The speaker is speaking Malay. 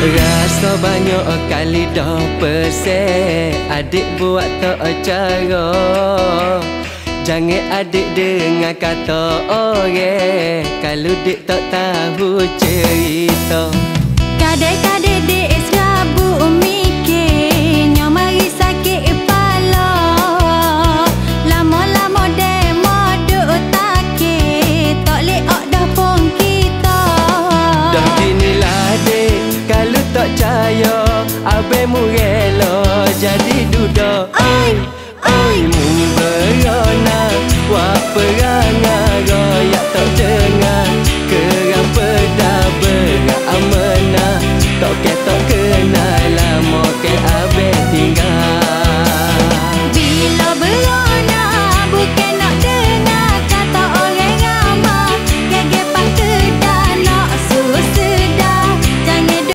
Rasa banyak kali dah pesek, adik buat tak cara. Jangan adik dengar kata orang, kalau dek tak tahu cerita. Kadang-kadang dek serabut mikir, nyo mari sakit kepala. Lama-lama dek moduk takut, tak leok dah pun kita. Dah ginilah dek, kalau tak percaya abemu rela jadi duda. Oi mu berona, wak perangai royak tak dengar. Kerang pedah berat amanah, tak ketok ke